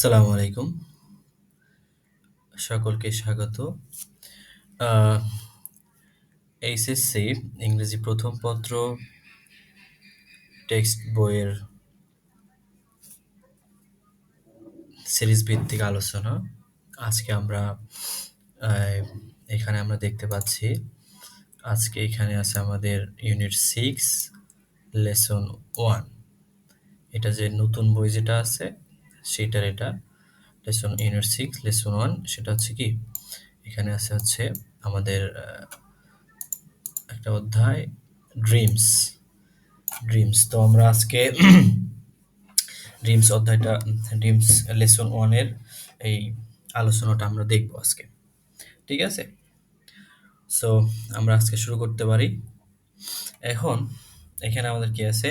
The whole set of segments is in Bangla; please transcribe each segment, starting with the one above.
আসসালামু আলাইকুম। সকলকে স্বাগত। আহ এইচএসসি ইংরেজি প্রথম পত্র টেক্সট বইয়ের সিরিজ ভিত্তিক আলোচনা। আজকে আমরা আহ, এখানে আমরা দেখতে পাচ্ছি আজকে এখানে আছে আমাদের ইউনিট 6 লেসন 1। এটা যে নতুন বই যেটা আছে সেটার এটা লেসন ইউনিট 6 লেসন 1 সেটা হচ্ছে কি এখানে আছে হচ্ছে আমাদের একটা অধ্যায় ড্রিমস। তো আমরা আজকে ড্রিমস অধ্যায়টা ড্রিমস লেসন 1 এর এই আলোচনাটা আমরা দেখব আজকে। ঠিক আছে? সো আমরা আজকে শুরু করতে পারি। এখন এখানে আমাদের কি আছে?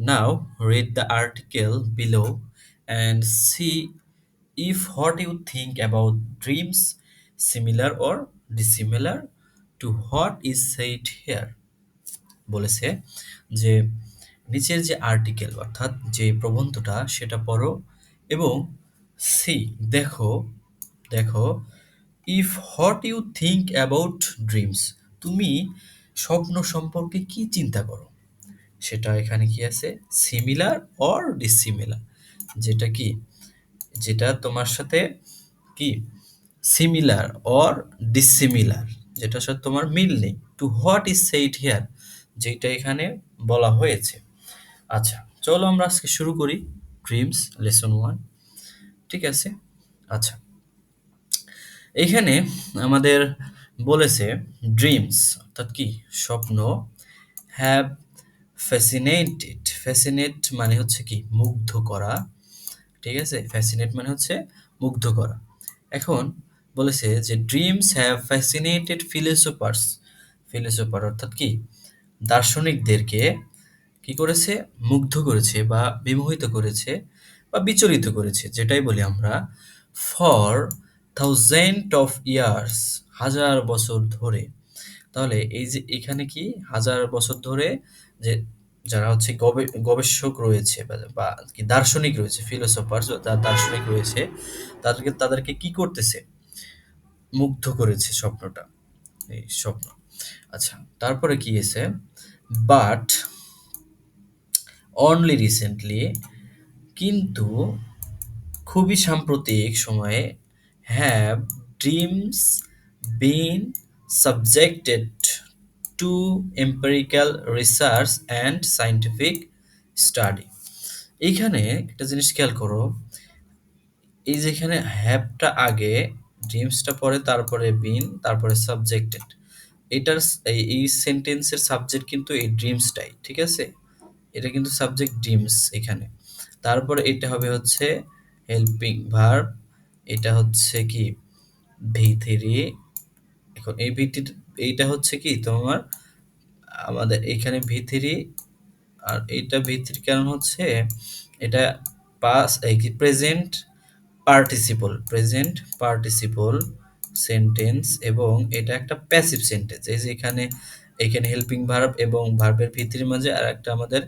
নাও read the article below and see if what you think about dreams similar or dissimilar to what is said here. বলেছে যে নিচের যে আর্টিকেল অর্থাৎ যে প্রবন্ধটা সেটা পড়ো এবং সি দেখো দেখো if what you think about dreams তুমি স্বপ্ন সম্পর্কে কি চিন্তা করো সেটা এখানে কি আছে সিমিলার অর ডিসিমিলার যেটা কি যেটা তোমার সাথে কি সিমিলার অর ডিসিমিলার যেটার সাথে তোমার মিল নেই to what is said here যেটা এখানে বলা হয়েছে। আচ্ছা, চলো আমরা আজকে শুরু করি ড্রিমস লেসন 1। ঠিক আছে? আচ্ছা, এখানে আমাদের বলেছে ড্রিমস অর্থাৎ কি স্বপ্ন হ্যাভ ফ্যাসিনেট মানে হচ্ছে কি মুগ্ধ করা। ঠিক আছে? ফ্যাসিনেট মানে হচ্ছে মুগ্ধ করা। এখন বলেছে যে ড্রিমস হ্যাভ ফ্যাসিনেটেড ফিলোসোফার অর্থাৎ কি দার্শনিকদেরকে কি করেছে মুগ্ধ করেছে বা বিমোহিত করেছে বা বিচলিত করেছে যেটাই বলি আমরা ফর থাউজেন্ড অফ ইয়ার্স হাজার বছর ধরে। তাহলে এই যে এখানে কি হাজার বছর ধরে যে যারা হচ্ছে গবেষক রয়েছে বা কি দার্শনিক রয়েছে ফিলোসোফার দার্শনিক রয়েছে তাদেরকে কি করতেছে মুগ্ধ করেছে স্বপ্নটা এই স্বপ্ন। আচ্ছা, তারপরে কি এসে বাট অনলি রিসেন্টলি কিন্তু খুবই সাম্প্রতিক সময়ে have dreams been subjected to empirical research and scientific study. এইখানে একটা জিনিস খেয়াল করো, এই যেখানে হ্যাভটা আগে ড্রিমসটা পরে তারপরে বিন তারপরে সাবজেক্টেড এটার এই সেন্টেন্সের সাবজেক্ট কিন্তু এই ড্রিমসটাই। ঠিক আছে? এটা কিন্তু সাবজেক্ট ড্রিমস এখানে। তারপরে এটা হবে হচ্ছে হেল্পিং ভার্ব, এটা হচ্ছে কি ভি3। এখন এই ভিটি এইটা হচ্ছে কি তোমার আমাদের এখানে ভি3 আর এইটা ভি3 কারণ হচ্ছে এটা পাস এই কি প্রেজেন্ট পার্টিসিপল সেন্টেন্স এবং এটা একটা প্যাসিভ সেন্টেন্স। এই যে এখানে এখানে হেল্পিং ভার্ব এবং ভার্বের ভি3 মাঝে আর একটা আমাদের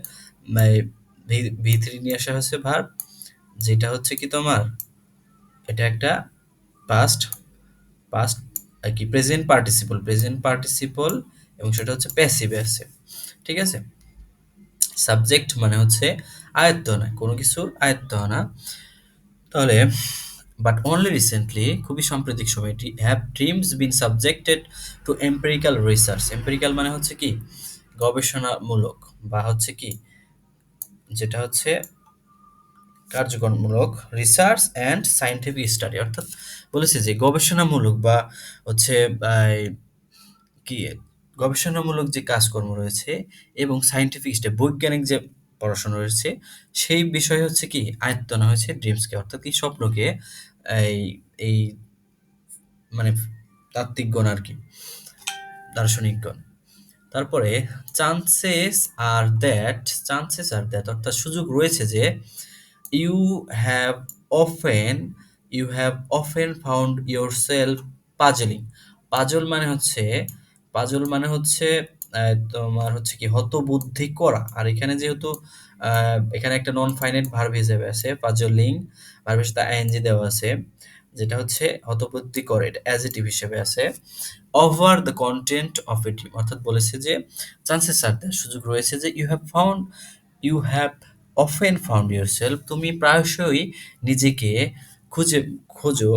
ভি3 নিয়ে আসা হচ্ছে ভার্ব যেটা হচ্ছে কি তোমার এটা একটা পাস্ট পাস্ট আর কি প্রেজেন্ট পার্টিসিপল এবং সেটা হচ্ছে প্যাসিভে আছে। ঠিক আছে? সাবজেক্ট মানে হচ্ছে আয়ত্ত না কোনো কিছুর আয়ত্ত না। তাহলে বাট অনলি রিসেন্টলি খুবই সাম্প্রতিক সময় have dreams been subjected to empirical research. Empirical মানে হচ্ছে কি গবেষণামূলক বা হচ্ছে কি যেটা হচ্ছে কার্যকরমূলক রিসার্চ অ্যান্ড সায়েন্টিফিক স্টাডি অর্থাৎ বলেছে যে গবেষণামূলক বা হচ্ছে কি গবেষণামূলক যে কাজকর্ম রয়েছে এবং সায়েন্টিফিক স্টাডি বৈজ্ঞানিক যে পড়াশোনা রয়েছে সেই বিষয় হচ্ছে কি আয়ত্ত আনা হয়েছে ড্রিমসকে অর্থাৎ কি স্বপ্নকে এই এই মানে তাত্ত্বিকগণ আর কি দার্শনিকগণ। তারপরে চান্সেস আর দ্যাট অর্থাৎ সুযোগ রয়েছে যে you have often you have often found yourself puzzling. Puzzle মানে হচ্ছে পাজল মানে হচ্ছে তোমার হচ্ছে কি হতবুদ্ধি করা। আর এখানে যেহেতু এখানে একটা নন ফাইনাইট ভার্ব হিসেবে আছে, পাজলিং ভার্বের সাথে আইএনজি দেওয়া আছে, যেটা হচ্ছে হতবুদ্ধি করে, এটা অ্যাডজেক্টিভ হিসেবে আছে। Over the content of a dream, অর্থাৎ বলেছে যে চান্সেস আর দেয়ার, সুযোগ রয়েছে যে you have often found yourself, তুমি প্রায়শই নিজেকে খুঁজে খোঁজো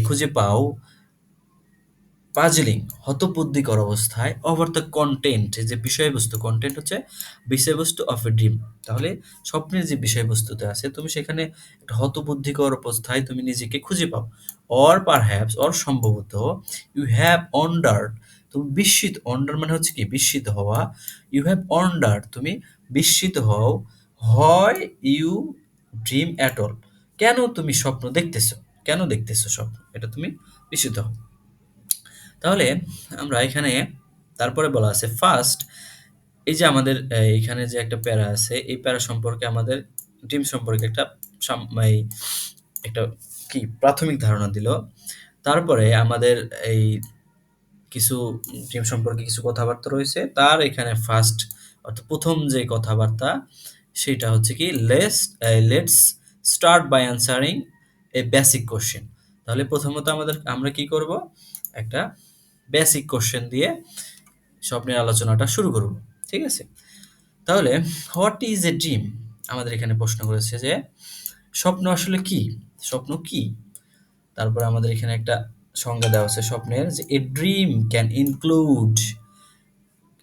খুঁজে পাও পাজলিং হতবুদ্ধিকর অবস্থায় ওভার দ্য কন্টেন্ট, যে বিষয়বস্তু, কন্টেন্ট হচ্ছে বিষয়বস্তু অফ এ ড্রিম, তাহলে স্বপ্নের যে বিষয়বস্তুতে আছে তুমি সেখানে একটা হতবুদ্ধিকর অবস্থায় তুমি নিজেকে খুঁজে পাও। অর পারহ্যাপস, অর সম্ভবত, ইউ হ্যাভ অন্ডার্ড, তুমি বিস্মিত, অন্ডার মানে হচ্ছে কি বিস্মিত হওয়া, ইউ হ্যাভ অন্ডার্ড, তুমি বিস্মিত হও, হয় ইউ ড্রিম অ্যাট অল, কেন তুমি স্বপ্ন দেখতেছো, কেন দেখতেছো স্বপ্ন, এটা তুমি বিস্মিত হও। তাহলে আমরা এখানে তারপরে বলা আছে ফার্স্ট, এই যে আমাদের এখানে যে একটা প্যারা আছে, এই প্যারা সম্পর্কে আমাদের টিম সম্পর্কে একটা এই একটা কি প্রাথমিক ধারণা দিল। তারপরে আমাদের এই কিছু টিম সম্পর্কে কিছু কথাবার্তা রয়েছে, তার এখানে ফার্স্ট অর্থাৎ প্রথম যে কথাবার্তা সেটা হচ্ছে কি let's start by answering a basic question. তাহলে প্রথমত আমরা কি করব, একটা বেসিক কোশ্চেন দিয়ে স্বপ্নের আলোচনাটা শুরু করব। ঠিক আছে? তাহলে হোয়াট ইজ এ ড্রিম, আমাদের এখানে প্রশ্ন করেছে যে স্বপ্ন আসলে কি, স্বপ্ন কি। তারপর আমাদের এখানে একটা সংজ্ঞা দেওয়া আছে স্বপ্নের, যে এ ড্রিম ক্যান ইনক্লুড,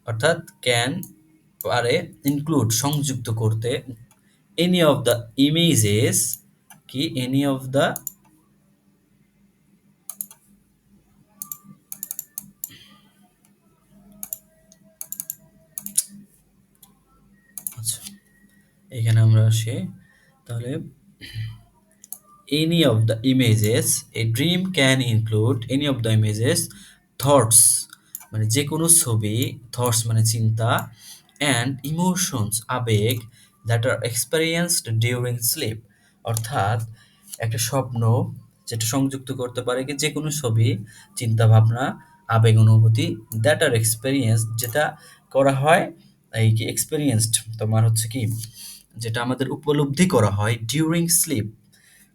অর্থাৎ ক্যান পারে ইনক্লুড সংযুক্ত করতে, এনি অফ দ্য ইমেজেস, কি এনি অফ দ্য, আচ্ছা এখানে আমরা আসি, তাহলে any of the images, a dream can include any of the images, thoughts মানে যে কোনো ছবি, thoughts মানে চিন্তা, and emotions আবেগ, that are experienced during sleep, অর্থাৎ একটা স্বপ্ন যেটা সংযুক্ত করতে পারে কি যে কোনো ছবি, চিন্তা ভাবনা, আবেগ অনুভূতি, that are experienced যেটা করা হয়, এই কি এক্সপেরিয়েন্সড তোমার হচ্ছে কি যেটা আমাদের উপলব্ধি করা হয় ডিউরিং স্লিপ,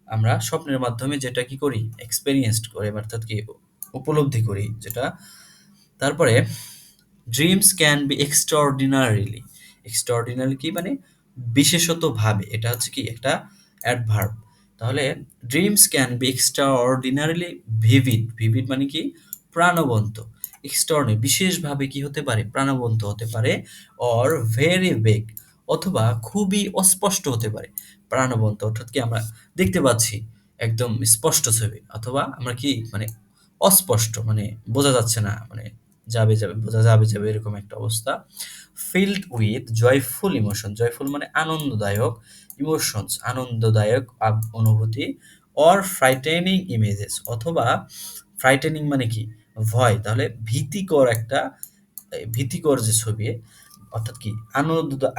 আমরা স্বপ্নের মাধ্যমে যেটা কি করি এক্সপেরিয়েন্সড করি, অর্থাৎ কি উপলব্ধি করি যেটা। তারপরে dreams can be extraordinarily, extraordinary কি মানে বিশেষতভাবে, এটা হচ্ছে কি একটা অ্যাডভার্ব। তাহলে dreams can be extraordinarily vivid, vivid মানে কি প্রাণবন্ত, এক্সট্রাঅর্ডিনারি বিশেষভাবে কি হতে পারে প্রাণবন্ত হতে পারে, অর ভেরি বেগ অথবা খুবই অস্পষ্ট হতে পারে। প্রাণবন্ত অর্থাৎ কি আমরা দেখতে পাচ্ছি একদম স্পষ্ট ছবি, অথবা আমরা কি মানে অস্পষ্ট মানে বোঝা যাচ্ছে না, মানে বোঝা যাবে এরকম একটা অবস্থা। Filled with joyful emotion, joyful মানে আনন্দদায়ক, ইমোশনস আনন্দদায়ক অনুভূতি, অর ফ্রাইটেনিং ইমেজেস অথবা ফ্রাইটেনিং মানে কি ভয়, তাহলে ভীতিকর একটা ভীতিকর যে ছবি, অর্থাৎ কি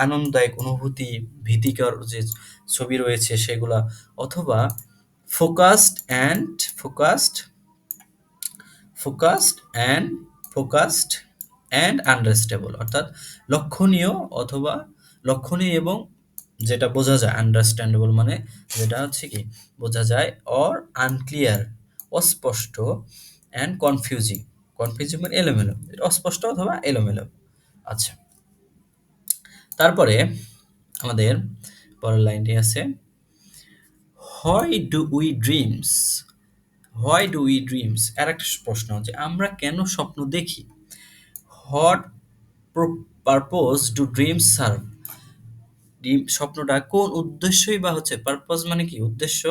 আনন্দদায়ক অনুভূতি, ভীতিকর যে ছবি রয়েছে সেগুলা, অথবা focused and focused focused and focused and understandable, অর্থাৎ লক্ষণীয় অথবা লক্ষণীয় এবং যেটা বোঝা যায়, আন্ডারস্ট্যান্ডেবল মানে যেটা হচ্ছে কি বোঝা যায়, অর আনক্লিয়ার অস্পষ্ট, অ্যান্ড কনফিউজিং, কনফিউজিং মানে এলোমেলো, এটা অস্পষ্ট অথবা এলোমেলো। আচ্ছা তারপরে আমাদের পরের লাইনটি আছে, why do we dreams, why do we dreams, আর একটা প্রশ্ন যে আমরা কেন স্বপ্ন দেখি। What purpose do dreams serve, dream স্বপ্নটা কোন উদ্দেশ্যই বা হচ্ছে, পারপোজ মানে কি উদ্দেশ্য,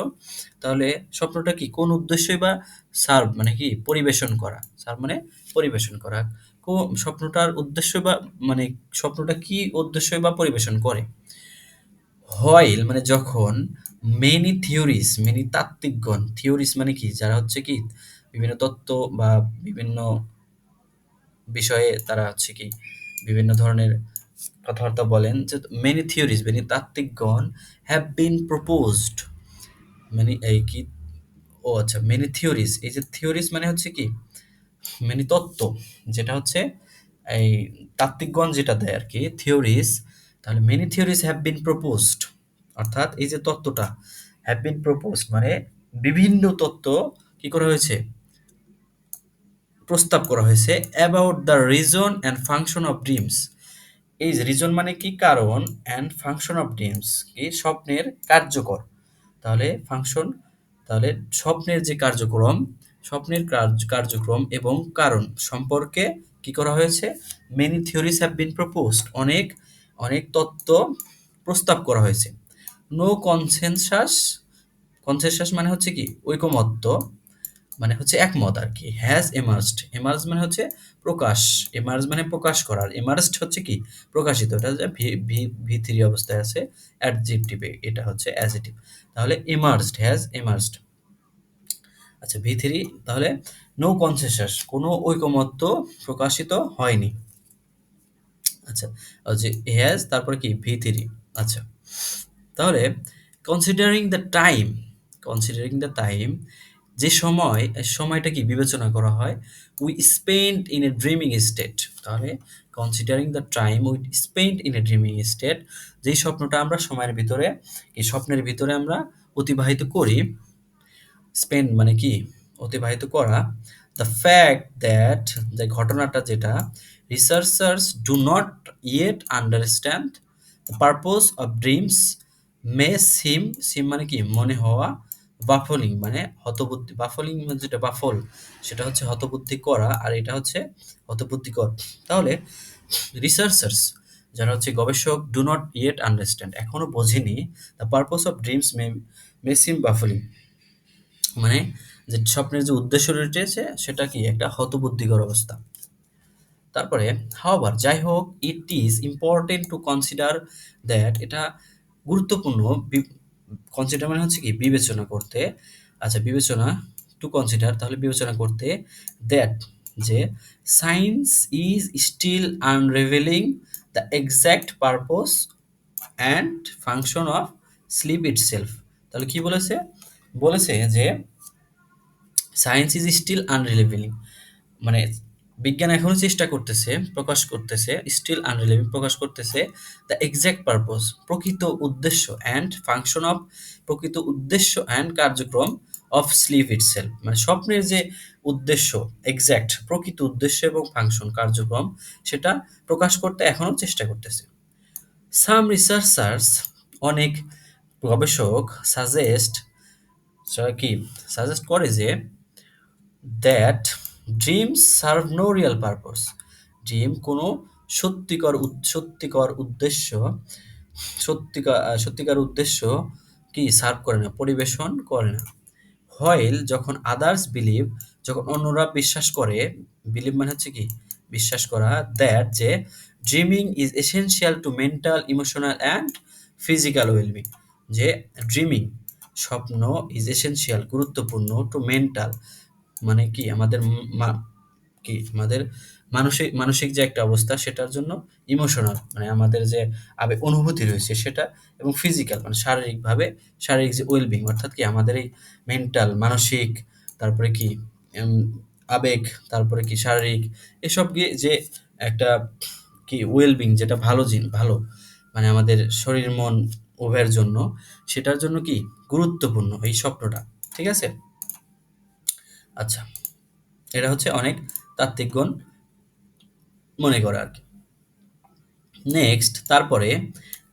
তাহলে স্বপ্নটা কি কোন উদ্দেশ্যই বা সার্ভ মানে কি পরিবেশন করা, সার্ভ মানে পরিবেশন করা, স্বপ্নটার উদ্দেশ্য বা মানে স্বপ্নটা কি উদ্দেশ্যই বা পরিবেশন করে। হোয়াইল মানে যখন, মেনি থিওরিস মেনি তাত্ত্বিকগণ, থিওরিস মানে কি যারা হচ্ছে কি বিভিন্ন তত্ত্ব বা বিভিন্ন বিষয়ে তারা হচ্ছে কি বিভিন্ন ধরনের কথাবার্তা বলেন, যে মেনি থিওরিস মেনি তাত্ত্বিকগণ হ্যাভ বিন প্রপোজড, মানে এই কি ও আচ্ছা মেনি থিওরিস, এই যে থিওরিস মানে হচ্ছে কি মেনি তত্ত্ব, যেটা হচ্ছে এই তাত্ত্বিকগণ যেটা দেয় আর কি থিওরিজ, তাহলে many theories have been proposed, অর্থাৎ এই যে তত্ত্বটা হ্যাভ বিন প্রপোজড মানে বিভিন্ন তত্ত্ব কি করা হয়েছে, প্রস্তাব করা হয়েছে about the reason and function of dreams. এই যে রিজন মানে কি কারণ, অ্যান্ড ফাংশন অফ ড্রিমস কি স্বপ্নের কার্যকর, তাহলে ফাংশন, তাহলে স্বপ্নের যে কার্যক্রম, স্বপ্নের কার্যক্রম এবং কারণ সম্পর্কে কি করা হয়েছে, many theories have been proposed, অনেক অনেক তত্ত্ব প্রস্তাব করা হয়েছে। নো কনসেনসাস, কনসেনসাস মানে হচ্ছে কি ঐকমত্য, মানে হচ্ছে একমত আর কি। হ্যাজ এমার্জড, এমার্জ মানে হচ্ছে প্রকাশ, এমার্জ মানে প্রকাশ করার, এমার্জড হচ্ছে কি প্রকাশিত, এটা হচ্ছে ভি ভি ভি থ্রি অবস্থায় আছে অ্যাডজেক্টিভে, এটা হচ্ছে অ্যাজেটিভ, তাহলে এমার্জড, হ্যাজ এমার্জড। আচ্ছা ভি থ্রি, তাহলে নো কনসেনসাস, কোনো ঐকমত্য প্রকাশিত হয়নি। আচ্ছা যে হ্যাজ তারপরে কি ভি থ্রি। আচ্ছা তাহলে considering the time, considering the time যে সময়, সময়টা কি বিবেচনা করা হয়, we spend in a dreaming state, তাহলে considering the time we spend in a dreaming state, যেই স্বপ্নটা আমরা সময়ের ভিতরে, এই স্বপ্নের ভিতরে আমরা অতিবাহিত করি, স্পেন্ড মানে কি অতিবাহিত করা, দ্য ফ্যাক্ট দ্যাট, যে ঘটনাটা যেটা, researchers do not yet understand the purpose of dreams may seem, seem মানে কি মনে হওয়া, বাফলিং মানে হতবুদ্ধি, বাফলিং মানে যেটা বাফল সেটা হচ্ছে হতবুদ্ধি করা, আর এটা হচ্ছে হতবুদ্ধিকর। তাহলে রিসার্চার্স যারা হচ্ছে গবেষক, ডু নট ইয়েট আন্ডারস্ট্যান্ড এখনো বোঝেনি, the purpose of dreams may সিম বাফলিং, মানে যে স্বপ্নের যে উদ্দেশ্য রয়েছে সেটা কি একটা হতবুদ্ধিকর অবস্থা। তারপরে হাওয়ার যাই হোক, it is important to consider that, এটা গুরুত্বপূর্ণ, কনসিডার মানে হচ্ছে কি বিবেচনা করতে, আচ্ছা বিবেচনা, টু কনসিডার তাহলে বিবেচনা করতে, দ্যাট যে science is still unrevealing the exact purpose and function of sleep itself. তাহলে কি বলেছে, বলেছে যে সায়েন্স ইজ স্টিল আনরিলিভিং, মানে বিজ্ঞান এখনো চেষ্টা করতেছে, প্রকাশ করতেছে, স্টিল আনরিলিভিং প্রকাশ করতেছে দ্য এক্সাক্ট পারপোজ প্রকৃত উদ্দেশ্য, অ্যান্ড ফাংশন অফ প্রকৃত উদ্দেশ্য, অ্যান্ড কার্যক্রম অফ স্লিপ ইটসেলফ, মানে স্বপ্নের যে উদ্দেশ্য, এক্সাক্ট প্রকৃত উদ্দেশ্য এবং ফাংশন কার্যক্রম, সেটা প্রকাশ করতে এখনো চেষ্টা করতেছে। সাম রিসার্চার্স অনেক গবেষক সাজেস্ট, কি সাজেস্ট করে যে that dreams serve no real purpose, dream কোনো সত্যিকার উদ্দেশ্য, সত্যিকার উদ্দেশ্য কি সার্ভ করে না, পরিবেশন করে না। হোয়াইল যখন আদার্স বিলিভ, যখন অন্যরা বিশ্বাস করে, বিলিভ মানে হচ্ছে কি বিশ্বাস করা, দ্যাট যে dreaming is essential to mental emotional and physical wellbeing, যে ড্রিমিং স্বপ্ন ইজ এসেনশিয়াল গুরুত্বপূর্ণ, টু মেন্টাল মানে কি আমাদের কি আমাদের মানসিক মানসিক যে একটা অবস্থা সেটার জন্য, ইমোশনাল মানে আমাদের যে অনুভূতি রয়েছে সেটা, এবং ফিজিক্যাল মানে শারীরিকভাবে, শারীরিক যে ওয়েলবিং অর্থাৎ কি আমাদের এই মেন্টাল মানসিক, তারপরে কি উম, আবেগ, তারপরে কি শারীরিক, এসব গিয়ে যে একটা কি ওয়েলবিং যেটা ভালো ভালো মানে আমাদের শরীর মন উভয়ের জন্য, সেটার জন্য কি গুরুত্বপূর্ণ এই স্বপ্নটা। ঠিক আছে। আচ্ছা এটা হচ্ছে অনেক তাত্ত্বিকগণ মনে করে আর কি। নেক্সট তারপরে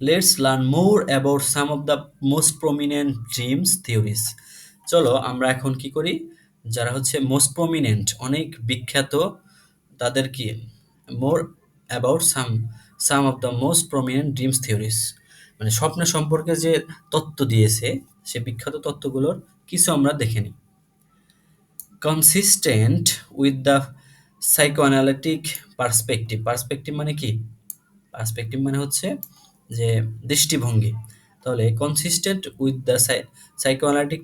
let's learn more about some of the most prominent dreams theories. চলো আমরা এখন কি করি, যারা হচ্ছে মোস্ট প্রমিনেন্ট অনেক বিখ্যাত, তাদের কি more about some of the most prominent dreams theories, মানে স্বপ্ন সম্পর্কে যে তত্ত্ব দিয়েছে সে বিখ্যাত তত্ত্বগুলোর কিছু আমরা দেখে নিই। Consistent with the psychoanalytic perspective, perspective মানে কি, পার্সপেক্টিভ মানে হচ্ছে যে দৃষ্টিভঙ্গি, তাহলে consistent with the psychoanalytic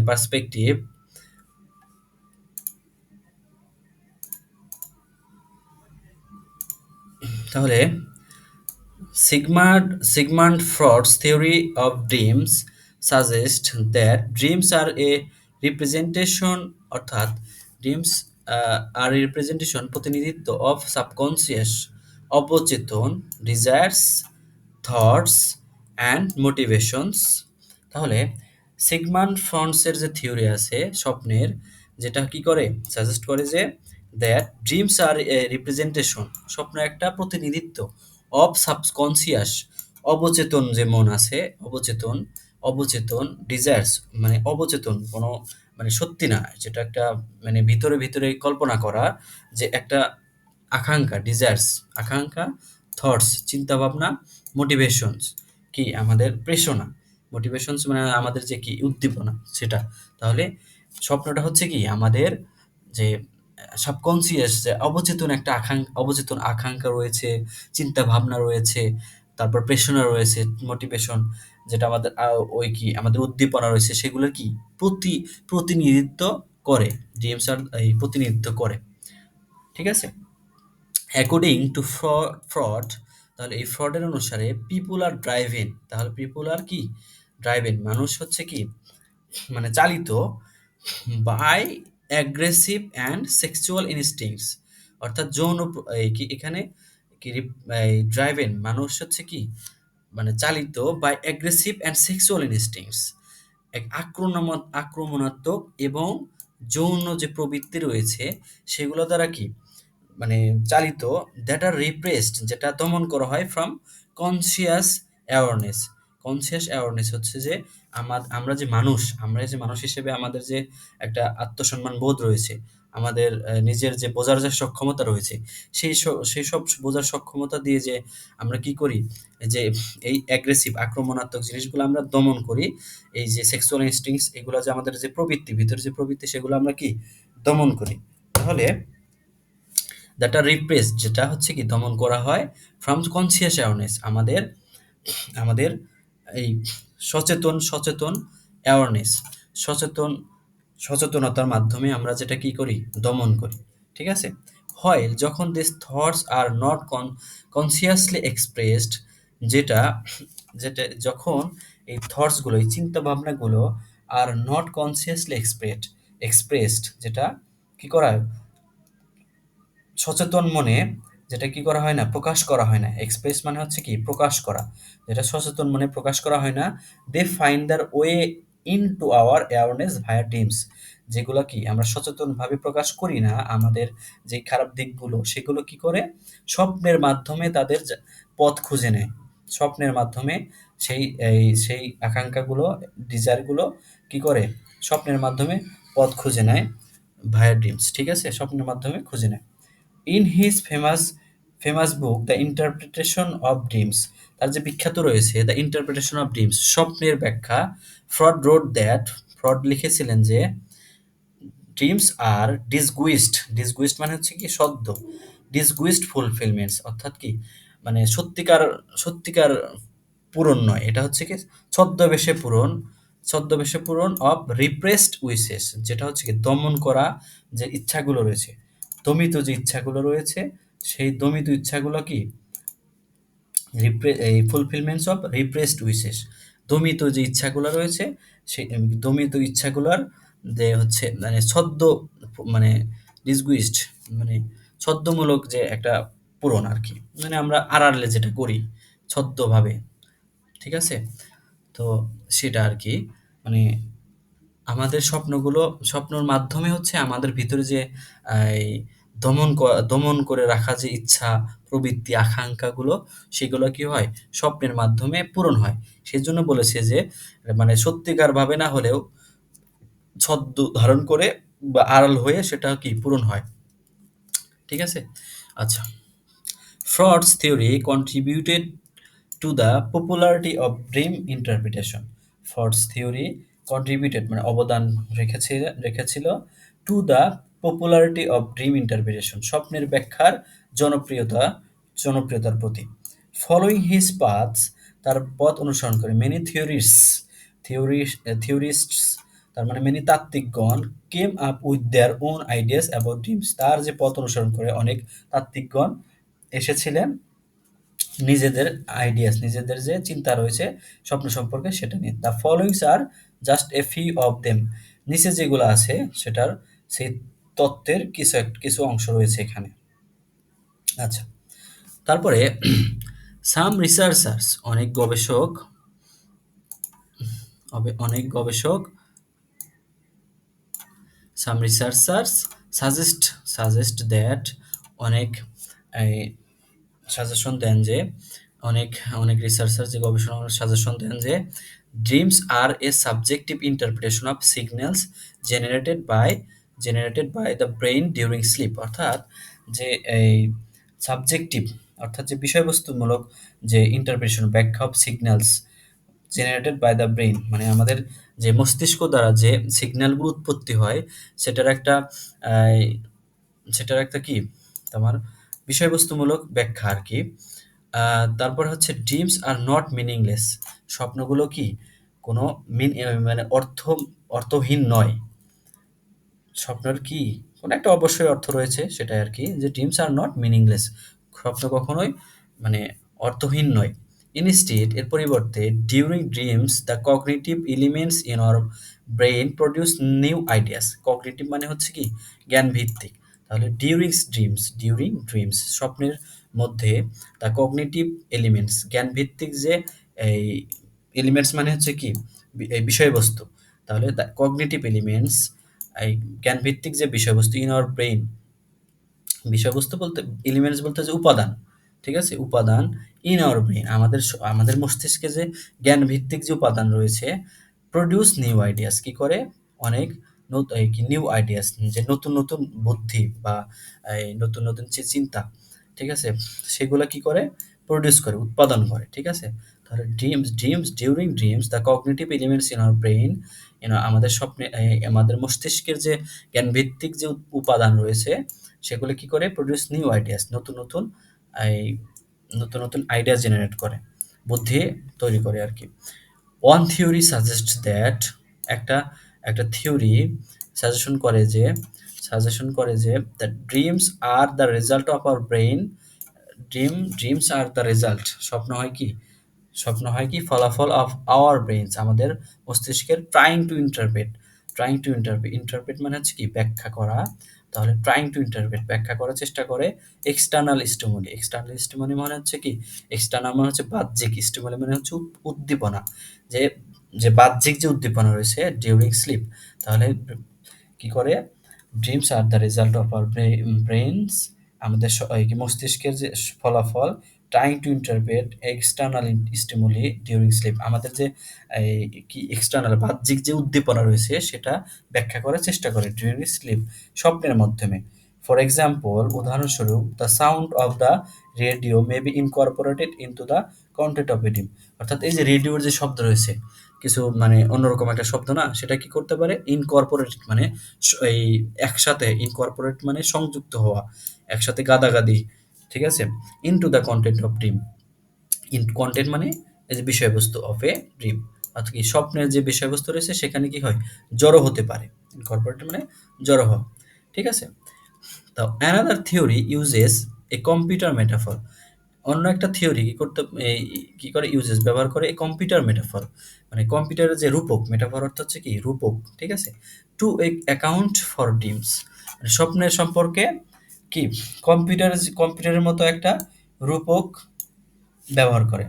perspective, তাহলে Sigmund Freud's theory of dreams suggests that dreams are a representation, অর্থাৎ dreams আর রিপ্রেজেন্টেশন প্রতিনিধিত্ব অফ সাবকনসিয়াস অবচেতন ডিজায়ার্স থটস অ্যান্ড মোটিভেশনস। তাহলে সিগমান্ড ফ্রন্টসের যে থিওরি আছে স্বপ্নের, যেটা কি করে সাজেস্ট করে যে that dreams are a representation, স্বপ্ন একটা প্রতিনিধিত্ব অফ সাবকনসিয়াস অবচেতন যে মন আছে, অবচেতন অবচেতন ডিজায়ার্স মানে অবচেতন কোনো মানে সত্যি না, যেটা একটা মানে ভিতরে ভিতরে কল্পনা করা যে একটা আকাঙ্ক্ষা ডিজায়ার্স আকাঙ্ক্ষা, থটস চিন্তা ভাবনা, মোটিভেশনস কি আমাদের প্রেরণা, মোটিভেশনস মানে আমাদের যে কি উদ্দীপনা সেটা। তাহলে স্বপ্নটা হচ্ছে কি আমাদের যে সাবকনসিয়াস যে অবচেতন একটা অবচেতন আকাঙ্ক্ষা রয়েছে, চিন্তা ভাবনা রয়েছে, তারপর প্রেরণা রয়েছে, মোটিভেশন যেটা আমাদের ওই কি আমাদের উদ্দীপনা রয়েছে সেগুলোর কি প্রতিনিধিত্ব করে, ড্রিমস আর এই প্রতিনিধিত্ব করে। ঠিক আছে? অ্যাকর্ডিং টু ফ্রড, তাহলে এই ফ্রডের অনুসারে পিপুল আর ড্রাইভেন, তাহলে পিপুল আর কি ড্রাইভেন, মানুষ হচ্ছে কি মানে চালিত by aggressive and sexual instincts, অর্থাৎ এই কি এখানে কি এই ড্রাইভেন মানুষ হচ্ছে কি মানে চালিত by aggressive and sexual instincts, এক আক্রমণাত্মক এবং যৌন যে প্রবৃত্তি রয়েছে সেগুলো দ্বারা কি মানে চালিত, দ্যাট আর রিপ্রেসড যেটা দমন করা হয় from conscious awareness. Conscious awareness হচ্ছে যে আমরা যে মানুষ, আমরা যে মানুষ হিসেবে আমাদের যে একটা আত্মসম্মান বোধ রয়েছে, আমাদের নিজের যে বোঝার যে সক্ষমতা রয়েছে, সেই সব বোঝার সক্ষমতা দিয়ে যে আমরা কি করি যে এই অ্যাগ্রেসিভ আক্রমণাত্মক জিনিসগুলো আমরা দমন করি, এই যে সেক্সুয়াল ইনস্টিংস এগুলো যে আমাদের যে প্রবৃত্তি ভিতরে যে প্রবৃত্তি সেগুলো আমরা কি দমন করি। তাহলে দ্যাট আর রিপ্রেস যেটা হচ্ছে কি দমন করা হয় ফ্রম কনসিয়াস অ্যাওয়ারনেস, আমাদের আমাদের এই সচেতন অ্যাওয়ারনেস, সচেতন সচেতনতার মাধ্যমে আমরা যেটা কি করি দমন করি। ঠিক আছে? হয় যখন this thoughts are not consciously expressed, যেটা যেটা যখন এই থটসগুলো এই চিন্তা ভাবনাগুলো আর নট কনসিয়াসলি এক্সপ্রেসড যেটা কি করা হয় সচেতন মনে, যেটা কি করা হয় না প্রকাশ করা হয় না, এক্সপ্রেস মানে হচ্ছে কি প্রকাশ করা, যেটা সচেতন মনে প্রকাশ করা হয় না, they find their way into our awareness via dreams, যেগুলো কি আমরা সচেতনভাবে প্রকাশ করি না আমাদের যে খারাপ দিকগুলো সেগুলো কি করে স্বপ্নের মাধ্যমে তাদের পথ খুঁজে নেয়, স্বপ্নের মাধ্যমে সেই আকাঙ্ক্ষাগুলো ডিজায়ারগুলো কি করে স্বপ্নের মাধ্যমে পথ খুঁজে নেয় ভায়া ড্রিমস। ঠিক আছে? স্বপ্নের মাধ্যমে খুঁজে নেয়। In his famous book the interpretation of dreams, তার যে বিখ্যাত রয়েছে দ্য ইন্টারপ্রিটেশন অফ ড্রিমস স্বপ্নের ব্যাখ্যা, ফ্রড লিখেছিলেন যে ড্রিমস আর ডিসগুইস্ট মানে হচ্ছে কি সদ্য, ডিসগুইস্ট ফুলফিলমেন্টস অর্থাৎ কি মানে সত্যিকার পূরণ নয়, এটা হচ্ছে কি ছদ্মবেশে পূরণ অফ রিপ্রেসড উইশেস, যেটা হচ্ছে কি দমন করা যে ইচ্ছাগুলো রয়েছে, দমিত যে ইচ্ছাগুলো রয়েছে সেই দমিত ইচ্ছাগুলো কি এই ফুলফিলমেন্টস অফ রিপ্রেসড উইশেস, দমিত যে ইচ্ছাগুলো রয়েছে সেই দমিত ইচ্ছাগুলোর যে হচ্ছে মানে মানে ডিসগুইস্ট মানে ছদ্মমূলক যে একটা পূরণ আর কি, মানে আমরা আড়ালে যেটা করি ছদ্মভাবে। ঠিক আছে? তো সেটা আর কি মানে আমাদের স্বপ্নর মাধ্যমে হচ্ছে আমাদের ভিতরে যে এই দমন করে রাখা যে ইচ্ছা, প্রবৃত্তি, আকাঙ্ক্ষাগুলো সেগুলো কি হয়? স্বপ্নের মাধ্যমে পূরণ হয়। সেজন্য বলেছে যে মানে সত্যিকার ভাবে না হলেও ছদ্ম ধারণ করে বা আড়াল হয়ে সেটা কি পূরণ হয়। ঠিক আছে? আচ্ছা। Freud's theory contributed to the popularity of dream interpretation. Freud's theory contributed মানে অবদান রেখেছিল to the popularity of dream interpretation স্বপ্নের ব্যাখ্যার জনপ্রিয়তার প্রতি। Following his paths, তার পথ অনুসরণ করে many theorists তার মানে many তাত্ত্বিকগণ came up with their own ideas about dreams, তার যে পথ অনুসরণ করে অনেক তাত্ত্বিকগণ এসেছিলেন নিজেদের যে চিন্তা রয়েছে স্বপ্ন সম্পর্কে সেটা নিয়ে। The followings are just a few of them, নিচে যেগুলো আছে সেটার সেই তত্ত্বের কিছু অংশ রয়েছে এখানে। আচ্ছা, তারপরে সাম রিসার্চার্স, অনেক গবেষক সাম রিসার্চার্স সাজেস্ট দ্যাট, অনেক এই সাজেশন দেন যে, অনেক অনেক রিসার্চার যে গবেষণা সাজেশন দেন যে dreams are a subjective interpretation of signals generated by the brain during sleep. অর্থাৎ যে এই সাবজেক্টিভ, অর্থাৎ যে বিষয়বস্তুমূলক যে ইন্টারপ্রিটেশন, ব্যাখ্যা of signals generated by the brain, মানে আমাদের যে মস্তিষ্ক দ্বারা যে সিগন্যালগুলো উৎপত্তি হয় সেটার একটা আহ, সেটার একটা কি তোমার বিষয়বস্তুমূলক ব্যাখ্যা আর কি। তারপর হচ্ছে ড্রিমস আর নট মিনিংলেস, স্বপ্নগুলো কি কোনো মানে অর্থহীন নয়। স্বপ্নের কি কোনো একটা অবশ্যই অর্থ রয়েছে, সেটাই আর কি, যে ড্রিমস আর নট মিনিংলেস, স্বপ্ন কখনোই মানে অর্থহীন নয়। ইনস্টেড, এর পরিবর্তে, during dreams the cognitive elements in our brain produce new ideas. Cognitive মানে হচ্ছে কি জ্ঞান ভিত্তিক। তাহলে ডিউরিং ড্রিমস স্বপ্নের মধ্যে দ্য কগনিটিভ এলিমেন্টস জ্ঞান ভিত্তিক যে এই এলিমেন্টস মানে হচ্ছে কি এই বিষয়বস্তু। তাহলে দ্য কগনিটিভ এলিমেন্টস এই জ্ঞানভিত্তিক যে বিষয়বস্তু ইন আওয়ার ব্রেইন, বিষয়বস্তু বলতে এলিমেন্টস বলতে যে উপাদান, ঠিক আছে, উপাদান ইন আওয়ার ব্রেইন আমাদের মস্তিষ্কে যে জ্ঞান ভিত্তিক যে উপাদান রয়েছে, প্রডিউস নিউ আইডিয়াস, কি করে অনেক নিউ আইডিয়াস, যে নতুন নতুন বুদ্ধি বা এই নতুন নতুন যে চিন্তা, ঠিক আছে, সেগুলো কি করে প্রডিউস করে, উৎপাদন করে, ঠিক আছে। তাহলে during dreams the cognitive elements in our brain, আমাদের স্বপ্নে আমাদের মস্তিষ্কের যে জ্ঞানভিত্তিক যে উপাদান রয়েছে সেগুলো কি করে প্রডিউস নিউ আইডিয়াস, এই নতুন নতুন আইডিয়া জেনারেট করে, বুদ্ধি তৈরি করে আর কি। ওয়ান থিওরি সাজেস্ট দ্যাট, একটা একটা থিওরি সাজেশন করে যে the dreams are the result of our brain, dreams are the result, স্বপ্ন হয় কি ফলাফল অফ আওয়ার ব্রেইনস, আমাদের মস্তিষ্কের ট্রাইং টু ইন্টারপ্রেট মানে হচ্ছে কি ব্যাখ্যা করা। তাহলে ট্রাইং টু ইন্টারপ্রেট ব্যাখ্যা করার চেষ্টা করে এক্সটার্নাল স্টিমুলি মানে হচ্ছে কি, এক্সটার্নাল মানে হচ্ছে বাহ্যিক, স্টিমুলি মানে হচ্ছে উদ্দীপনা, যে যে বাহ্যিক যে উদ্দীপনা রয়েছে ডিউরিং স্লিপ। তাহলে কি করে dreams are the result of our brains, আমাদের এই কি মস্তিষ্কের যে ফলাফল, trying to interpret external stimuli during slip, আমাদের যে এই কি এক্সটার্নাল বাহ্যিক যে উদ্দীপনা রয়েছে সেটা ব্যাখ্যা করার চেষ্টা করে ডিউরিং স্লিপ, স্বপ্নের মাধ্যমে। ফর এক্সাম্পল, উদাহরণস্বরূপ, the sound of the radio may be Incorporated into the content of a dream. অর্থাৎ এই যে রেডিওর যে শব্দ রয়েছে, কিছু মানে অন্যরকম একটা শব্দ না, সেটা কি করতে পারে ইনকর্পোরেটেড মানে এই একসাথে, ইনকর্পোরেট মানে সংযুক্ত হওয়া, একসাথে গাদাগাদি, ঠিক আছে, into the content of dream. Content মানে এই যে বিষয়বস্তু অফ এ ড্রিম, অর্থাৎ কি স্বপ্নের যে বিষয়বস্তু রয়েছে সেখানে কি হয় জড়ো হতে পারে, ইনকর্পোরেট মানে জড়ো হওয়া, ঠিক আছে। তো another theory uses a computer metaphor, অন্য একটা থিওরি কি করে ব্যবহার করে এই কম্পিউটার মেটাফর, মানে কম্পিউটারের যে রূপক, মেটাফর অর্থ হচ্ছে কি রূপক, ঠিক আছে, টু অ্যাকাউন্ট ফর ড্রিমস, মানে স্বপ্নের সম্পর্কে কি কম্পিউটারের মতো একটা রূপক ব্যবহার করে।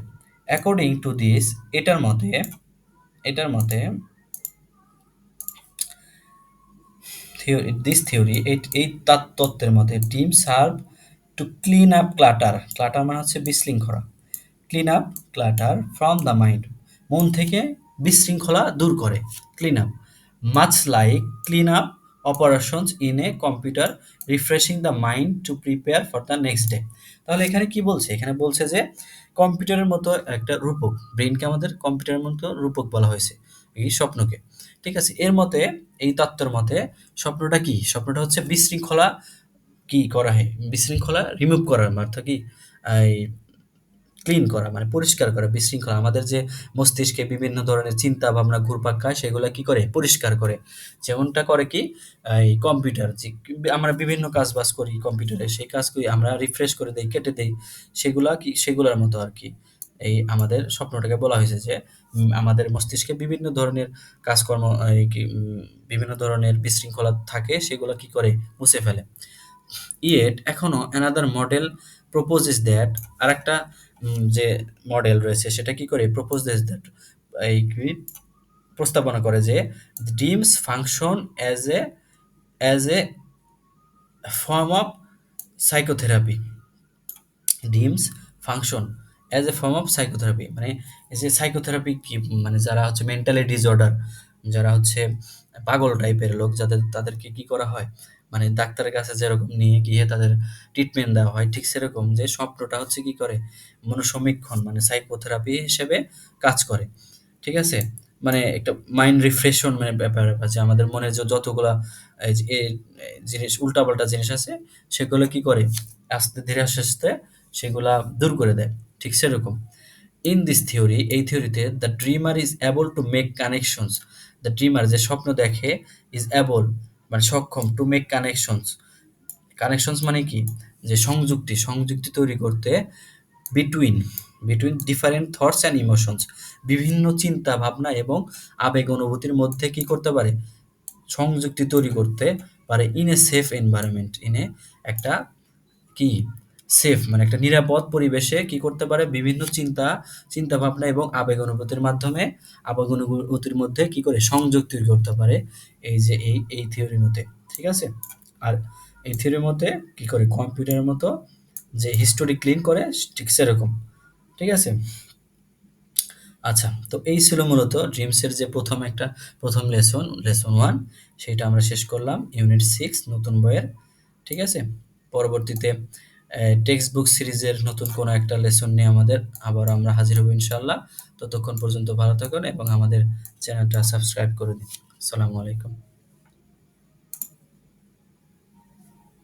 অ্যাকর্ডিং টু দিস, এটার মতে থিওরি, এই তত্ত্বের মতে dream serve to clean up clutter মানে হচ্ছে বিশৃঙ্খলা, clean up clutter from the mind, মন থেকে বিশৃঙ্খলা দূর করে, clean up, much like clean up operations in a computer refreshing the mind to prepare for the next day. তাহলে এখানে কি বলছে, এখানে বলছে যে কম্পিউটারের মতো একটা রূপক, ব্রেনকে আমাদের কম্পিউটারের মতো রূপক বলা হয়েছে এই স্বপ্নকে, ঠিক আছে। এর মতে, এই তত্ত্বের মতে স্বপ্নটা কি, স্বপ্নটা হচ্ছে বিশৃঙ্খলা কি করা হয়, বিশৃঙ্খলা রিমুভ করার অর্থ কি এই ক্লিন করা মানে পরিষ্কার করা, বিশৃঙ্খলা আমাদের যে মস্তিষ্কে বিভিন্ন ধরনের চিন্তা ভাবনা ঘুরপাক খায় সেগুলা কি করে পরিষ্কার করে, যেমনটা করে কি এই কম্পিউটার, যে আমরা বিভিন্ন কাজ বাজ করি কম্পিউটারে, সেই কাজ করি আমরা রিফ্রেশ করে দেই, কেটে দেই, সেগুলার মতো আর কি, এই আমাদের স্বপ্নটাকে বলা হয়েছে যে আমাদের মস্তিষ্কে বিভিন্ন ধরনের কাজকর্ম বিভিন্ন ধরনের বিশৃঙ্খলা থাকে সেগুলো কি করে মুছে ফেলে। ইয়েট এখনো অ্যানাদার মডেল প্রপোজেস দ্যাট আরেকটা যে মডেল রয়েছে সেটা কি করে প্রপোজেস দ্যাট এই কি প্রস্তাবনা করে যে dreams function as a form of psychotherapy. Dreams function as a form of psychotherapy মানে এই যে সাইকোথেরাপি কি মানে যারা হচ্ছে মেন্টালি ডিসঅর্ডার, যারা হচ্ছে পাগল টাইপের লোক যাদের তাদেরকে কি করা হয় মানে ডাক্তারের কাছে যেরকম নিয়ে গিয়ে তাদের ট্রিটমেন্ট দেওয়া হয় ঠিক সেরকম যে স্বপ্নটা হচ্ছে কি করে মনোসমীক্ষণ মানে সাইকোথেরাপি হিসেবে কাজ করে। ঠিক আছে? মানে একটা মাইন্ড রিফ্রেশন মানে ব্যাপার যে আমাদের মনের যে যতগুলা এই যে জিনিস উল্টাপাল্টা জিনিস আছে সেগুলো কি করে ধীরে আস্তে আস্তে সেগুলা দূর করে দেয়। ঠিক সেরকম। ইন দিস থিওরি এই থিওরিতে the dreamer is able to make connections. The dreamer যে স্বপ্ন দেখে ইজ এবল মানে সক্ষম টু মেক কানেকশনস। কানেকশনস মানে কি? যে সংযুক্তি তৈরি করতে between different thoughts and emotions বিভিন্ন চিন্তা ভাবনা এবং আবেগ অনুভূতির মধ্যে কি করতে পারে সংযুক্তি তৈরি করতে পারে ইন এ সেফ এনভায়রনমেন্ট একটা কি সেফ মানে একটা নিরাপদ পরিবেশে কি করতে পারে বিভিন্ন চিন্তা ভাবনা এবং আবেগ অনুভূতির মাধ্যমে আবেগ অনুভূতির মধ্যে কি করে সংযোগ তৈরি করতে পারে এই যে এই থিওরির মধ্যে। ঠিক আছে? আর এই থিওরির মধ্যে কি করে কম্পিউটারের মতো যে হিস্টোরি ক্লিন করে ঠিক সেরকম। ঠিক আছে? আচ্ছা, তো এই ছিল মূলত ড্রিমসের যে প্রথম লেসন 1 সেটা আমরা শেষ করলাম ইউনিট 6 নতুন বইয়ের। ঠিক আছে? পরবর্তীতে টেক্সট বুক সিরিজের নতুন কোনো একটা লেসন নিয়ে আবার আমরা হাজির হব ইনশাআল্লাহ। ততক্ষণ পর্যন্ত ভালো থাকুন এবং আমাদের চ্যানেলটা সাবস্ক্রাইব করে দিন। আসসালামু আলাইকুম।